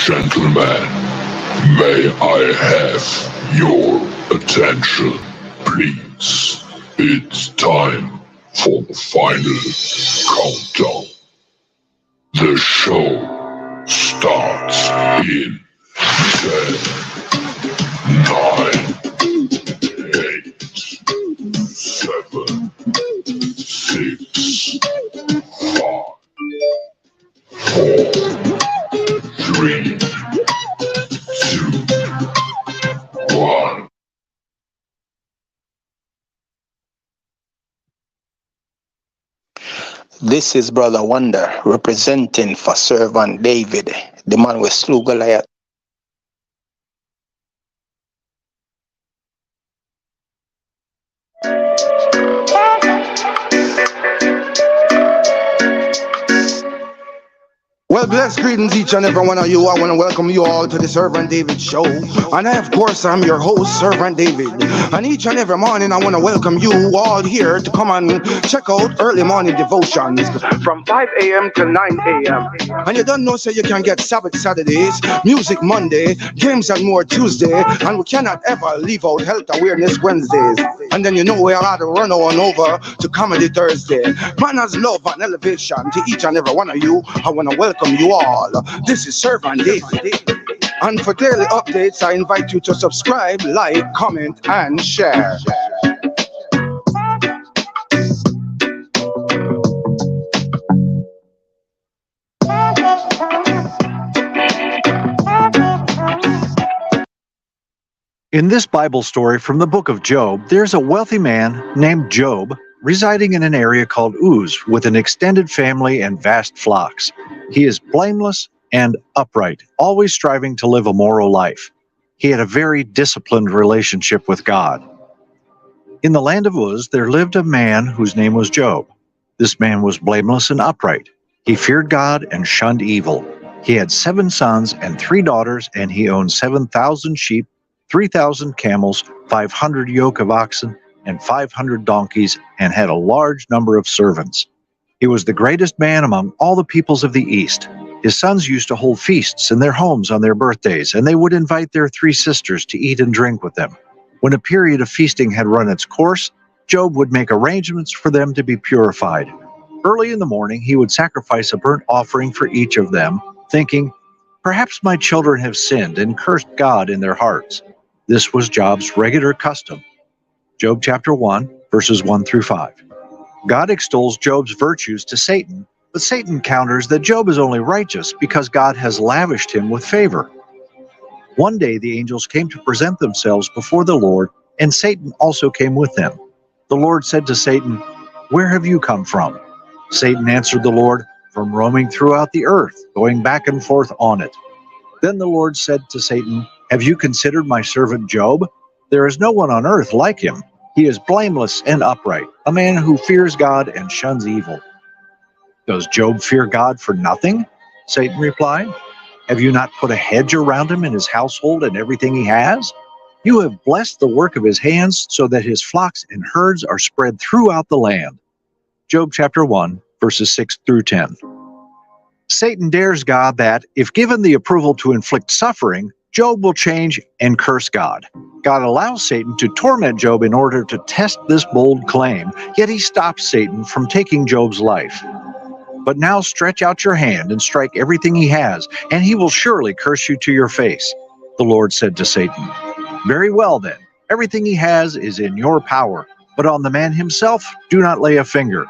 Gentlemen, may I have your attention, please? It's time for the final countdown. The show starts in 10, 9, 8, 7, 6, 5, 4, 3, 2, 1. This is Brother Wonder representing for Servant David, the man with slew Goliath. Well, blessed greetings each and every one of you. I want to welcome you all to the Servant David Show. And I, of course, I'm your host, Servant David. And each and every morning, I want to welcome you all here to come and check out early morning devotions from 5 a.m. to 9 a.m. And you don't know, so you can get Sabbath Saturdays, Music Monday, Games and More Tuesday, and we cannot ever leave out Health Awareness Wednesdays. And then you know we are to run on over to Comedy Thursday. Manners, love, and elevation to each and every one of you. I want to welcome you all. This is Servant David. And for daily updates, I invite you to subscribe, like, comment, and share. In this Bible story from the book of Job, there's a wealthy man named Job residing in an area called Uz with an extended family and vast flocks. He is blameless and upright, always striving to live a moral life. He had a very disciplined relationship with God. In the land of Uz, there lived a man whose name was Job. This man was blameless and upright. He feared God and shunned evil. He had 7 sons and 3 daughters, and he owned 7,000 sheep, 3,000 camels, 500 yoke of oxen, and 500 donkeys, and had a large number of servants. He was the greatest man among all the peoples of the East. His sons used to hold feasts in their homes on their birthdays, and they would invite their 3 sisters to eat and drink with them. When a period of feasting had run its course, Job would make arrangements for them to be purified. Early in the morning, he would sacrifice a burnt offering for each of them, thinking, "Perhaps my children have sinned and cursed God in their hearts." This was Job's regular custom. Job chapter 1, verses 1 through 5. God extols Job's virtues to Satan, but Satan counters that Job is only righteous because God has lavished him with favor. One day the angels came to present themselves before the Lord, and Satan also came with them. The Lord said to Satan, "Where have you come from?" Satan answered the Lord, "From roaming throughout the earth, going back and forth on it." Then the Lord said to Satan, "Have you considered my servant Job? There is no one on earth like him. He is blameless and upright, a man who fears God and shuns evil." "Does Job fear God for nothing?" Satan replied. "Have you not put a hedge around him and his household and everything he has? You have blessed the work of his hands so that his flocks and herds are spread throughout the land." Job chapter 1, verses 6 through 10. Satan dares God that, if given the approval to inflict suffering, Job will change and curse God. God allows Satan to torment Job in order to test this bold claim, yet he stops Satan from taking Job's life. "But now stretch out your hand and strike everything he has, and he will surely curse you to your face," the Lord said to Satan. "Very well then, everything he has is in your power, but on the man himself do not lay a finger."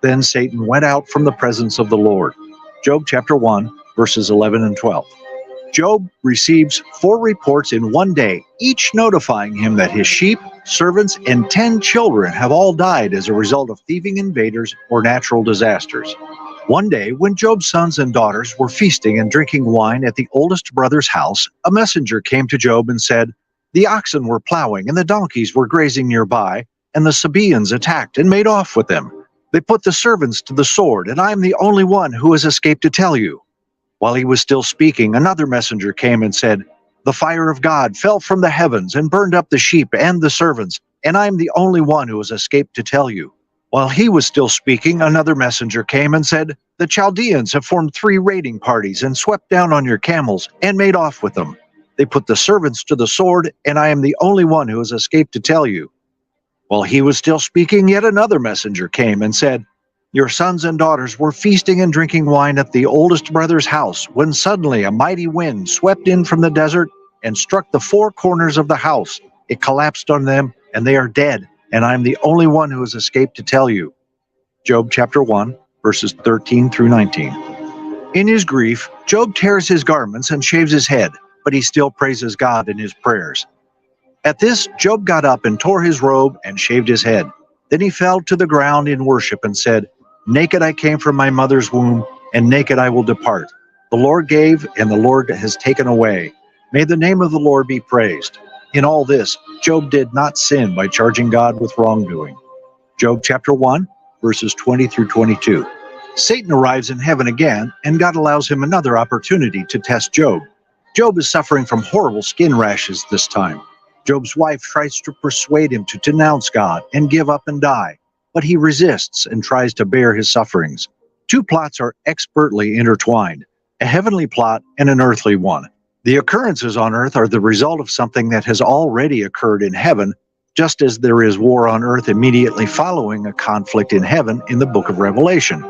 Then Satan went out from the presence of the Lord. Job chapter 1, verses 11 and 12. Job receives 4 reports in one day, each notifying him that his sheep, servants, and 10 children have all died as a result of thieving invaders or natural disasters. One day, when Job's sons and daughters were feasting and drinking wine at the oldest brother's house, a messenger came to Job and said, "The oxen were plowing and the donkeys were grazing nearby, and the Sabaeans attacked and made off with them. They put the servants to the sword, and I am the only one who has escaped to tell you." While he was still speaking, another messenger came and said, "The fire of God fell from the heavens and burned up the sheep and the servants, and I am the only one who has escaped to tell you." While he was still speaking, another messenger came and said, "The Chaldeans have formed 3 raiding parties and swept down on your camels and made off with them. They put the servants to the sword, and I am the only one who has escaped to tell you." While he was still speaking, yet another messenger came and said, "Your sons and daughters were feasting and drinking wine at the oldest brother's house when suddenly a mighty wind swept in from the desert and struck the 4 corners of the house. It collapsed on them, and they are dead, and I am the only one who has escaped to tell you." Job chapter 1, verses 13 through 19. In his grief, Job tears his garments and shaves his head, but he still praises God in his prayers. At this, Job got up and tore his robe and shaved his head. Then he fell to the ground in worship and said, "Naked I came from my mother's womb, and naked I will depart. The Lord gave, and the Lord has taken away. May the name of the Lord be praised." In all this, Job did not sin by charging God with wrongdoing. Job chapter 1, verses 20 through 22. Satan arrives in heaven again, and God allows him another opportunity to test Job. Job is suffering from horrible skin rashes this time. Job's wife tries to persuade him to denounce God and give up and die, but he resists and tries to bear his sufferings. 2 plots are expertly intertwined, a heavenly plot and an earthly one. The occurrences on earth are the result of something that has already occurred in heaven, just as there is war on earth immediately following a conflict in heaven in the book of Revelation.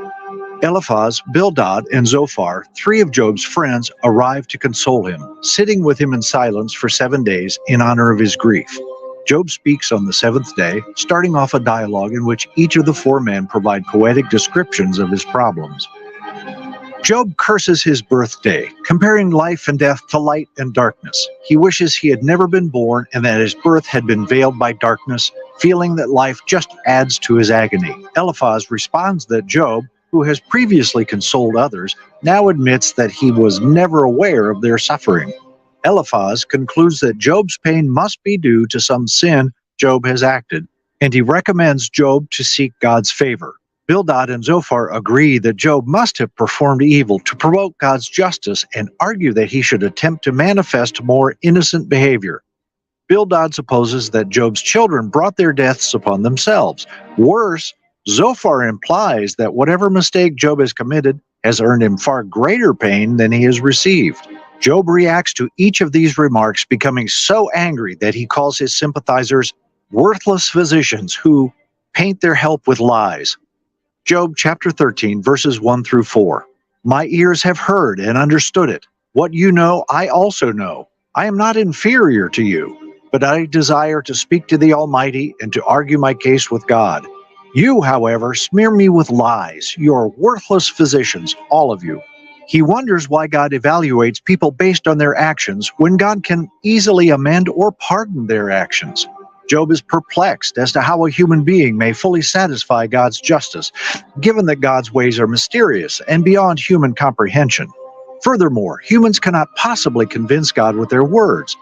Eliphaz, Bildad, and Zophar, 3 of Job's friends, arrived to console him, sitting with him in silence for 7 days in honor of his grief. Job speaks on the 7th day, starting off a dialogue in which each of the 4 men provide poetic descriptions of his problems. Job curses his birthday, comparing life and death to light and darkness. He wishes he had never been born and that his birth had been veiled by darkness, feeling that life just adds to his agony. Eliphaz responds that Job, who has previously consoled others, now admits that he was never aware of their suffering. Eliphaz concludes that Job's pain must be due to some sin Job has acted, and he recommends Job to seek God's favor. Bildad and Zophar agree that Job must have performed evil to provoke God's justice and argue that he should attempt to manifest more innocent behavior. Bildad supposes that Job's children brought their deaths upon themselves. Worse, Zophar implies that whatever mistake Job has committed has earned him far greater pain than he has received. Job reacts to each of these remarks, becoming so angry that he calls his sympathizers worthless physicians who paint their help with lies. Job chapter 13, verses 1 through 4. My ears have heard and understood it. What you know, I also know. I am not inferior to you, but I desire to speak to the Almighty and to argue my case with God. You, however, smear me with lies. You are worthless physicians, all of you. He wonders why God evaluates people based on their actions when God can easily amend or pardon their actions. Job is perplexed as to how a human being may fully satisfy God's justice, given that God's ways are mysterious and beyond human comprehension. Furthermore, humans cannot possibly convince God with their words.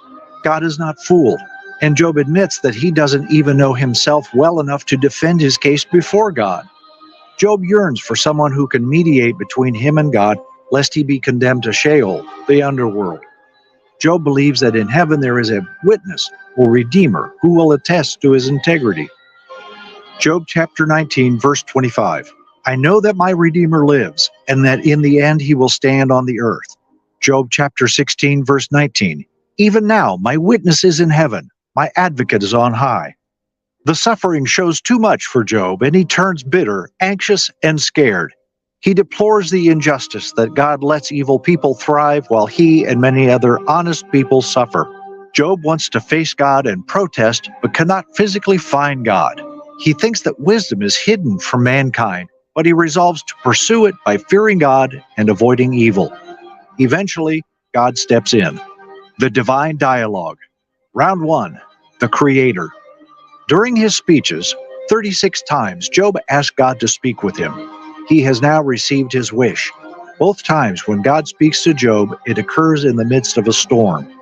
God is not fooled, and Job admits that he doesn't even know himself well enough to defend his case before God. Job yearns for someone who can mediate between him and God, lest he be condemned to Sheol, the underworld. Job believes that in heaven there is a witness or redeemer who will attest to his integrity. Job chapter 19, verse 25. I know that my Redeemer lives, and that in the end he will stand on the earth. Job chapter 16, verse 19. Even now my witness is in heaven, my advocate is on high. The suffering shows too much for Job, and he turns bitter, anxious, and scared. He deplores the injustice that God lets evil people thrive while he and many other honest people suffer. Job wants to face God and protest, but cannot physically find God. He thinks that wisdom is hidden from mankind, but he resolves to pursue it by fearing God and avoiding evil. Eventually, God steps in. The Divine Dialogue. Round 1. The Creator. During his speeches, 36 times, Job asked God to speak with him. He has now received his wish. Both times when God speaks to Job, it occurs in the midst of a storm.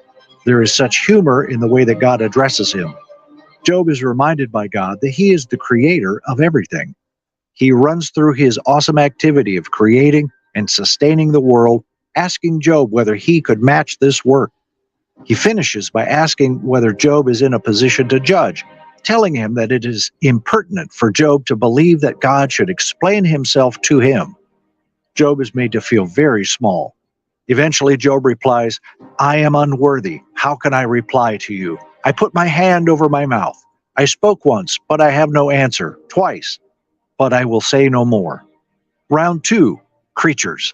There is such humor in the way that God addresses him. Job is reminded by God that he is the creator of everything. He runs through his awesome activity of creating and sustaining the world, asking Job whether he could match this work. He finishes by asking whether Job is in a position to judge, telling him that it is impertinent for Job to believe that God should explain himself to him. Job is made to feel very small. Eventually, Job replies, "I am unworthy. How can I reply to you? I put my hand over my mouth. I spoke once, but I have no answer. Twice, but I will say no more." Round 2, creatures.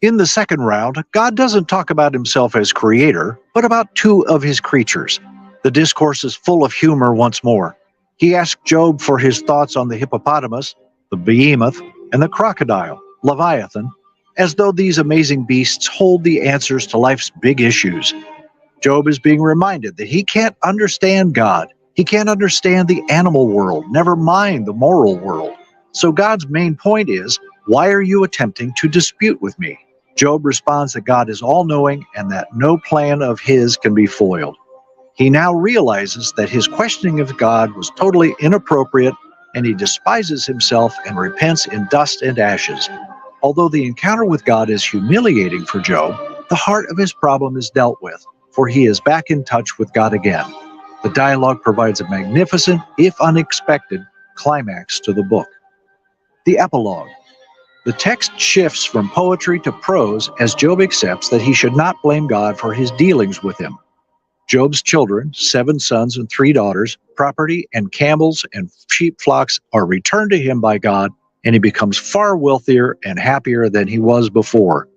In the second round, God doesn't talk about himself as creator, but about 2 of his creatures. The discourse is full of humor once more. He asked Job for his thoughts on the hippopotamus, the behemoth, and the crocodile, Leviathan, as though these amazing beasts hold the answers to life's big issues. Job is being reminded that he can't understand God. He can't understand the animal world, never mind the moral world. So God's main point is, why are you attempting to dispute with me? Job responds that God is all-knowing and that no plan of his can be foiled. He now realizes that his questioning of God was totally inappropriate, and he despises himself and repents in dust and ashes. Although the encounter with God is humiliating for Job, the heart of his problem is dealt with, for he is back in touch with God again. The dialogue provides a magnificent, if unexpected, climax to the book. The epilogue. The text shifts from poetry to prose as Job accepts that he should not blame God for his dealings with him. Job's children, 7 sons and 3 daughters, property and camels and sheep flocks are returned to him by God, and he becomes far wealthier and happier than he was before.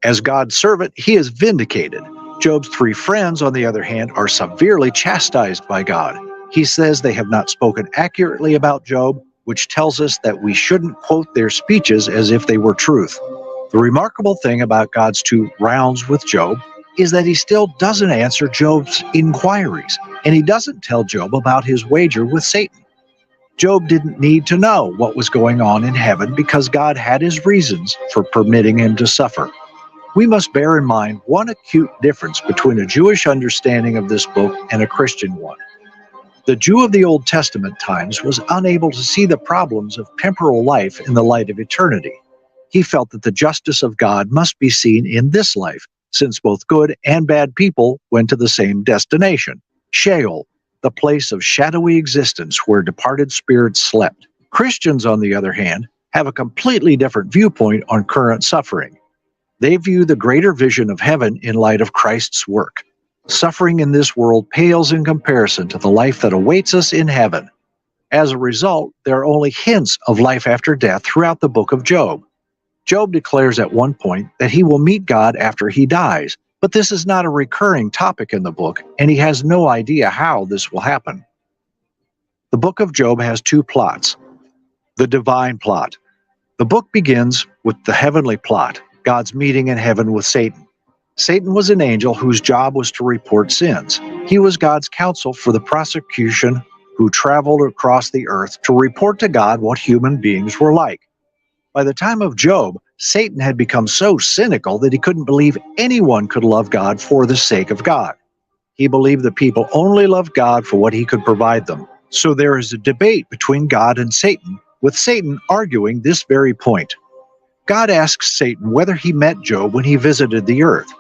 As God's servant, he is vindicated. Job's 3 friends, on the other hand, are severely chastised by God. He says they have not spoken accurately about Job, which tells us that we shouldn't quote their speeches as if they were truth. The remarkable thing about God's 2 rounds with Job is that he still doesn't answer Job's inquiries, and he doesn't tell Job about his wager with Satan. Job didn't need to know what was going on in heaven because God had his reasons for permitting him to suffer. We must bear in mind one acute difference between a Jewish understanding of this book and a Christian one. The Jew of the Old Testament times was unable to see the problems of temporal life in the light of eternity. He felt that the justice of God must be seen in this life, since both good and bad people went to the same destination, Sheol, the place of shadowy existence where departed spirits slept. Christians, on the other hand, have a completely different viewpoint on current suffering. They view the greater vision of heaven in light of Christ's work. Suffering in this world pales in comparison to the life that awaits us in heaven. As a result, there are only hints of life after death throughout the book of Job. Job declares at one point that he will meet God after he dies, but this is not a recurring topic in the book, and he has no idea how this will happen. The book of Job has 2 plots. The divine plot. The book begins with the heavenly plot, God's meeting in heaven with Satan. Satan was an angel whose job was to report sins. He was God's counsel for the prosecution who traveled across the earth to report to God what human beings were like. By the time of Job, Satan had become so cynical that he couldn't believe anyone could love God for the sake of God. He believed that people only loved God for what he could provide them. So there is a debate between God and Satan, with Satan arguing this very point. God asks Satan whether he met Job when he visited the earth.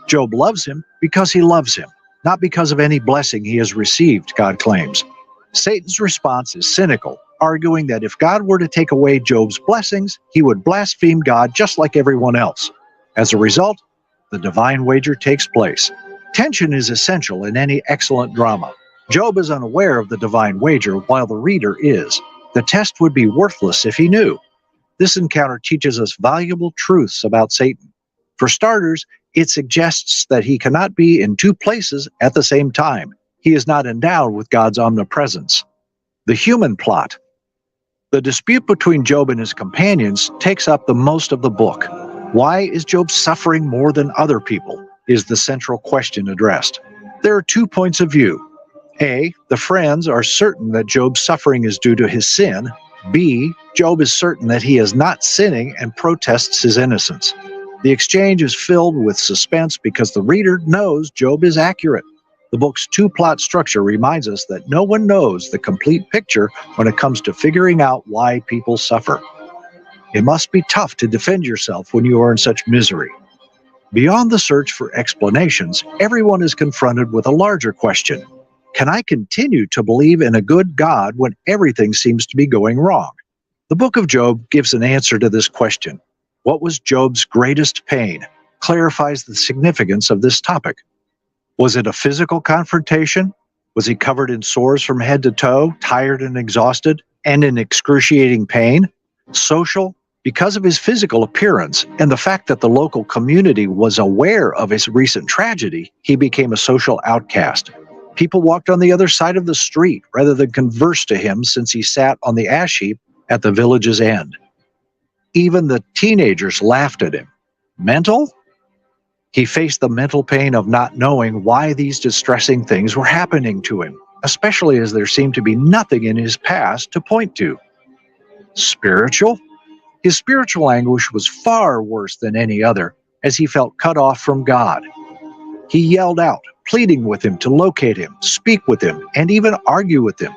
Job loves him because he loves him, not because of any blessing he has received, God claims. Satan's response is cynical, arguing that if God were to take away Job's blessings, he would blaspheme God just like everyone else. As a result, the divine wager takes place. Tension is essential in any excellent drama. Job is unaware of the divine wager while the reader is. The test would be worthless if he knew. This encounter teaches us valuable truths about Satan. For starters, it suggests that he cannot be in 2 places at the same time. He is not endowed with God's omnipresence. The human plot. The dispute between Job and his companions takes up the most of the book. Why is Job suffering more than other people? Is the central question addressed. There are 2 points of view. A, the friends are certain that Job's suffering is due to his sin. B, Job is certain that he is not sinning and protests his innocence. The exchange is filled with suspense because the reader knows Job is accurate. The book's 2-plot structure reminds us that no one knows the complete picture when it comes to figuring out why people suffer. It must be tough to defend yourself when you are in such misery. Beyond the search for explanations, everyone is confronted with a larger question. Can I continue to believe in a good God when everything seems to be going wrong? The book of Job gives an answer to this question. What was Job's greatest pain? Clarifies the significance of this topic. Was it a physical confrontation? Was he covered in sores from head to toe, tired and exhausted, and in excruciating pain? Social? Because of his physical appearance and the fact that the local community was aware of his recent tragedy, he became a social outcast. People walked on the other side of the street rather than converse to him since he sat on the ash heap at the village's end. Even the teenagers laughed at him. Mental? He faced the mental pain of not knowing why these distressing things were happening to him, especially as there seemed to be nothing in his past to point to. Spiritual? His spiritual anguish was far worse than any other, as he felt cut off from God. He yelled out, pleading with him to locate him, speak with him, and even argue with him.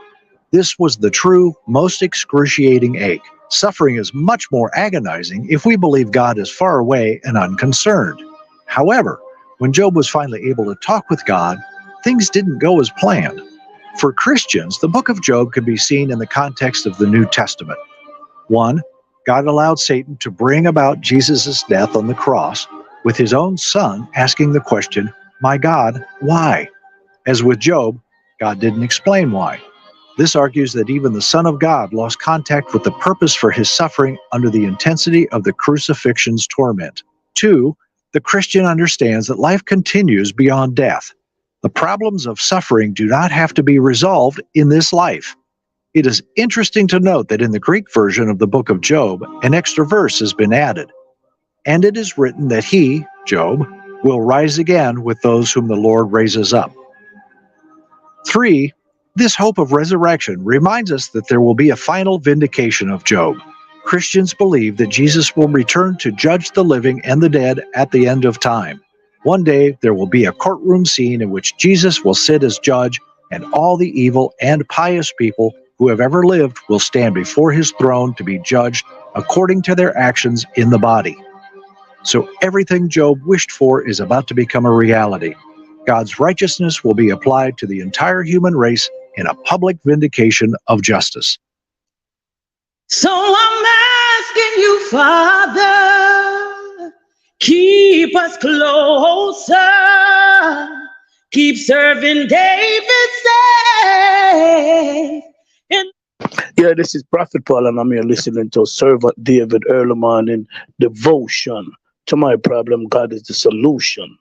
This was the true, most excruciating ache. Suffering is much more agonizing if we believe God is far away and unconcerned. However, when Job was finally able to talk with God, things didn't go as planned. For Christians, the book of Job can be seen in the context of the New Testament. 1. God allowed Satan to bring about Jesus' death on the cross, with his own son asking the question, "My God, why?" As with Job, God didn't explain why. This argues that even the Son of God lost contact with the purpose for his suffering under the intensity of the crucifixion's torment. 2. The Christian understands that life continues beyond death. The problems of suffering do not have to be resolved in this life. It is interesting to note that in the Greek version of the book of Job, an extra verse has been added. And it is written that he, Job, will rise again with those whom the Lord raises up. 3. This hope of resurrection reminds us that there will be a final vindication of Job. Christians believe that Jesus will return to judge the living and the dead at the end of time. One day there will be a courtroom scene in which Jesus will sit as judge, and all the evil and pious people who have ever lived will stand before his throne to be judged according to their actions in the body. So everything Job wished for is about to become a reality. God's righteousness will be applied to the entire human race in a public vindication of justice. So I'm asking you, Father, keep us closer, keep serving David safe. Yeah, this is Prophet Paul, and I'm here listening to Servant David early morning devotion. To my problem, God is the solution.